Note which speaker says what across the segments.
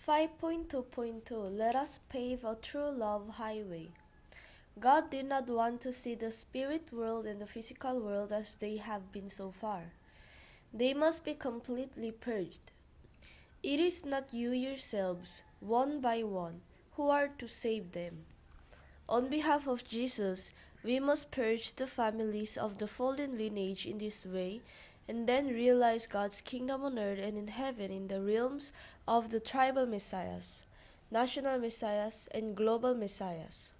Speaker 1: 5.2.2 Let us pave a true love highway. God did not want to see the spirit world and the physical world as they have been so far. They must be completely purged. It is not you yourselves, one by one, who are to save them. On behalf of Jesus, we must purge the families of the fallen lineage in this way and then realize God's kingdom on earth and in heaven in the realms of the tribal messiahs, national messiahs, and global messiahs.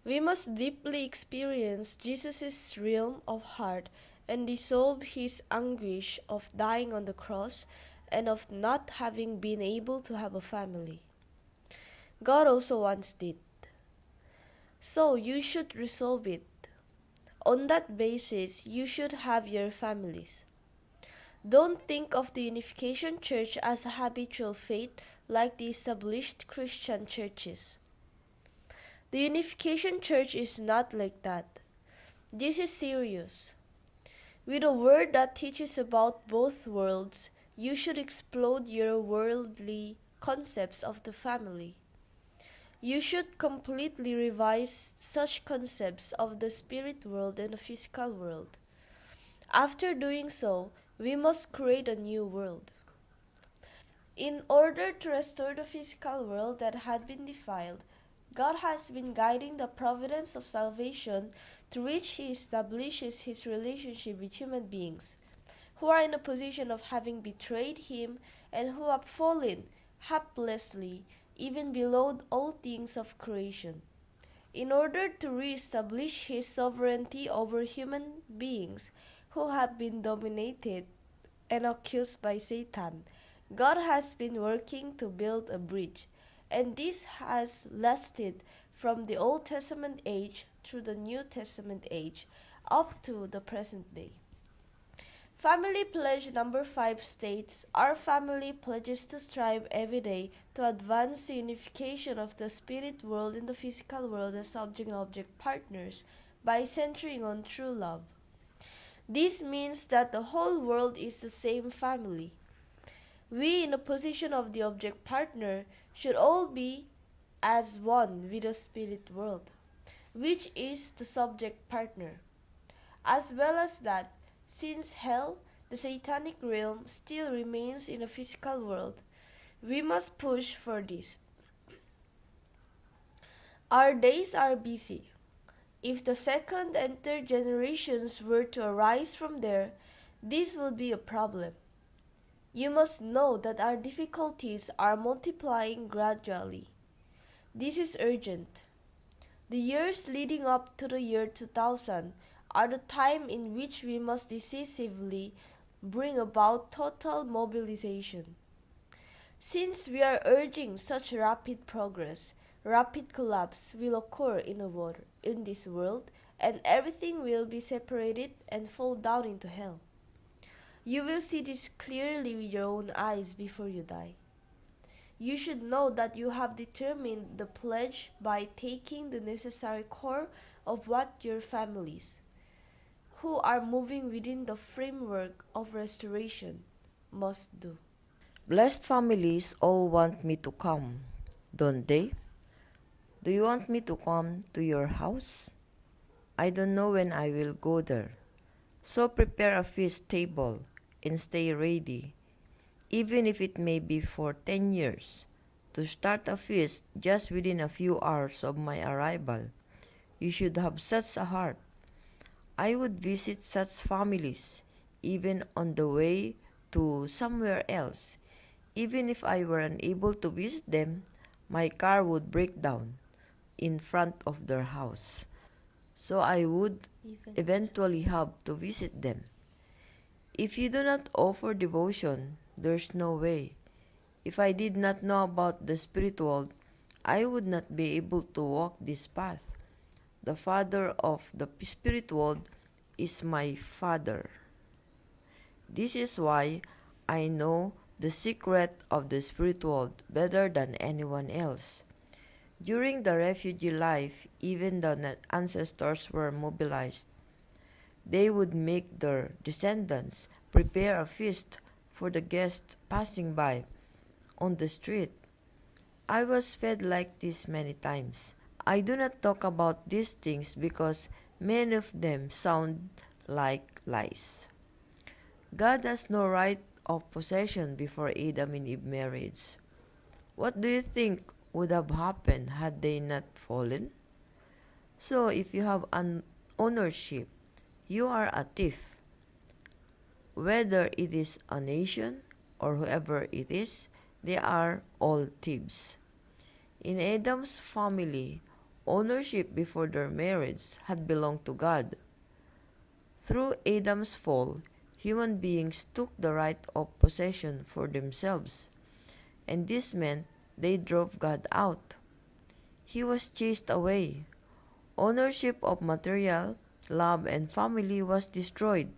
Speaker 1: We must deeply experience Jesus' realm of heart and dissolve his anguish of dying on the cross and of not having been able to have a family. God also wants it. So you should resolve it. On that basis, you should have your families. Don't think of the Unification Church as a habitual faith like the established Christian churches. The Unification Church is not like that. This is serious. With a word that teaches about both worlds, you should explode your worldly concepts of the family. You should completely revise such concepts of the spirit world and the physical world. After doing so, we must create a new world. In order to restore the physical world that had been defiled, God has been guiding the providence of salvation through which He establishes His relationship with human beings who are in a position of having betrayed Him and who have fallen helplessly even below all things of creation. In order to re-establish His sovereignty over human beings who have been dominated and accused by Satan, God has been working to build a bridge, and this has lasted from the Old Testament age through the New Testament age up to the present day. Family Pledge number 5 states, our family pledges to strive every day to advance the unification of the spirit world and the physical world as subject-object partners by centering on true love. This means that the whole world is the same family. We in the position of the object partner should all be as one with the spirit world, which is the subject partner. As well as that, since hell, the satanic realm, still remains in the physical world, we must push for this. Our days are busy. If the second and third generations were to arise from there, this would be a problem. You must know that our difficulties are multiplying gradually. This is urgent. The years leading up to the year 2000 are the time in which we must decisively bring about total mobilization. Since we are urging such rapid progress, rapid collapse will occur in this world, and everything will be separated and fall down into hell. You will see this clearly with your own eyes before you die. You should know that you have determined the pledge by taking the necessary core of what your families, who are moving within the framework of restoration, must do.
Speaker 2: Blessed families all want me to come, don't they? Do you want me to come to your house? I don't know when I will go there. So prepare a feast table and stay ready, even if it may be for 10 years, to start a feast just within a few hours of my arrival. You should have such a heart. I would visit such families, even on the way to somewhere else. Even if I were unable to visit them, my car would break down in front of their house. So I would eventually have to visit them. If you do not offer devotion, there's no way. If I did not know about the spirit world, I would not be able to walk this path. The Father of the spirit world is my Father. This is why I know the secret of the spirit world better than anyone else. During the refugee life, even the ancestors were mobilized. They would make their descendants prepare a feast for the guests passing by on the street. I was fed like this many times. I do not talk about these things because many of them sound like lies. God has no right of possession before Adam and Eve marriage. What do you think would have happened had they not fallen? So if you have an ownership, you are a thief. Whether it is a nation or whoever it is, they are all thieves. In Adam's family, ownership before their marriage had belonged to God. Through Adam's fall, human beings took the right of possession for themselves, and this meant they drove God out. He was chased away. Ownership of material, love, and family was destroyed.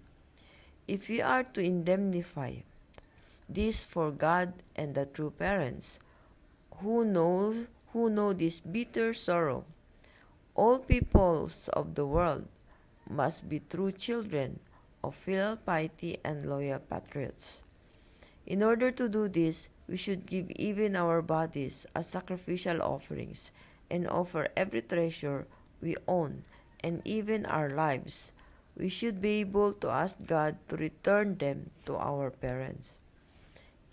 Speaker 2: If we are to indemnify this for God and the true parents who know this bitter sorrow, all peoples of the world must be true children of filial piety and loyal patriots. In order to do this, we should give even our bodies as sacrificial offerings and offer every treasure we own and even our lives. We should be able to ask God to return them to our parents.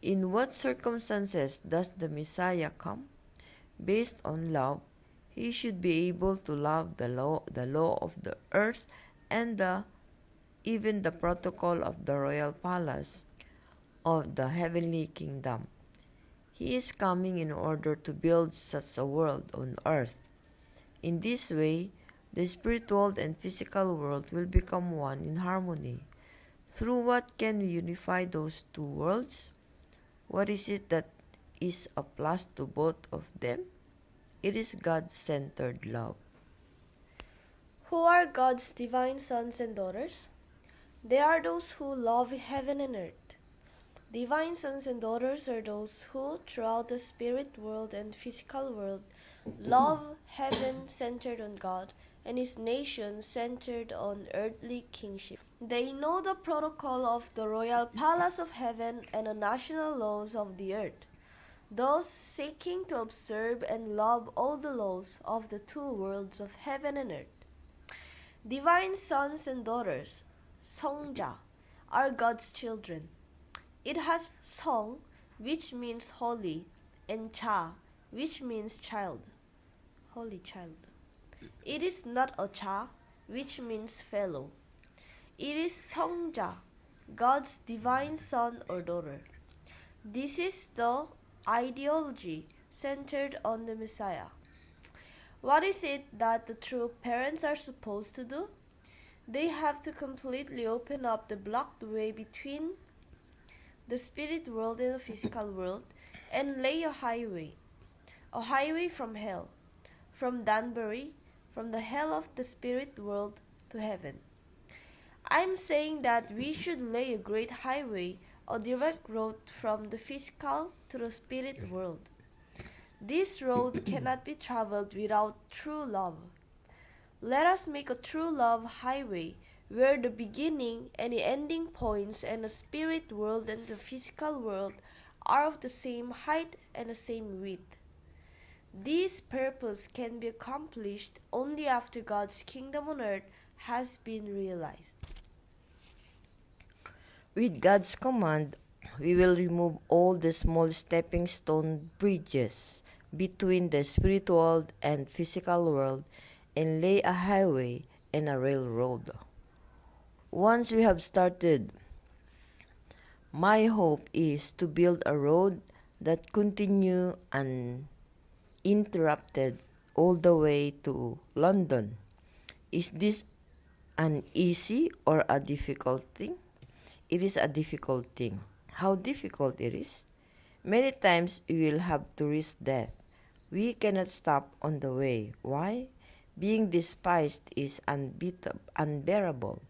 Speaker 2: In what circumstances does the Messiah come? Based on love, he should be able to love the law of the earth and even the protocol of the royal palace of the heavenly kingdom. He is coming in order to build such a world on earth. In this way, the spiritual and physical world will become one in harmony. Through what can we unify those two worlds? What is it that is a plus to both of them? It is God-centered love.
Speaker 1: Who are God's divine sons and daughters? They are those who love heaven and earth. Divine sons and daughters are those who, throughout the spirit world and physical world, love heaven centered on God and His nation centered on earthly kingship. They know the protocol of the royal palace of heaven and the national laws of the earth, thus seeking to observe and love all the laws of the two worlds of heaven and earth. Divine sons and daughters, Seongja, are God's children. It has Seong, which means holy, and Cha, which means child, holy child. It is not a Cha, which means fellow. It is Seongja, God's divine son or daughter. This is the ideology centered on the Messiah. What is it that the true parents are supposed to do? They have to completely open up the blocked way between the spirit world and the physical world, and lay a highway from hell, from Danbury, from the hell of the spirit world to heaven. I'm saying that we should lay a great highway, a direct road from the physical to the spirit world. This road cannot be traveled without true love. Let us make a true love highway where the beginning and the ending points and the spirit world and the physical world are of the same height and the same width. This purpose can be accomplished only after God's kingdom on earth has been realized.
Speaker 2: With God's command, we will remove all the small stepping stone bridges between the spiritual and physical world and lay a highway and a railroad. Once we have started, my hope is to build a road that continue uninterrupted all the way to London. Is this an easy or a difficult thing? It is a difficult thing. How difficult it is? Many times we will have to risk death. We cannot stop on the way. Why? Being despised is unbearable.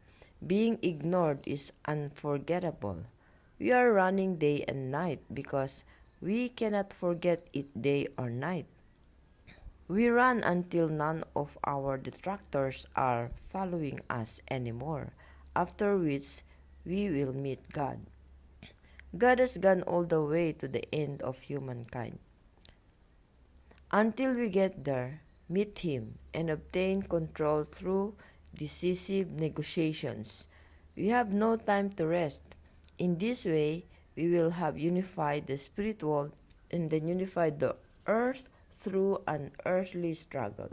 Speaker 2: Being ignored is unforgettable. We are running day and night because we cannot forget it day or night. We run until none of our detractors are following us anymore, after which we will meet God. God has gone all the way to the end of humankind. Until we get there, meet him, and obtain control through decisive negotiations. We have no time to rest. In this way, we will have unified the spirit world and then unified the earth through an earthly struggle.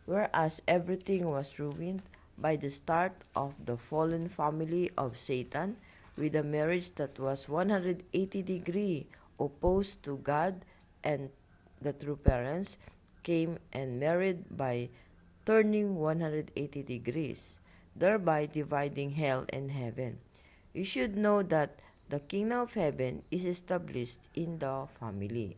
Speaker 2: Whereas everything was ruined by the start of the fallen family of Satan with a marriage that was 180-degree opposed to God, and the true parents came and married by turning 180 degrees, thereby dividing hell and heaven. You should know that the kingdom of heaven is established in the family.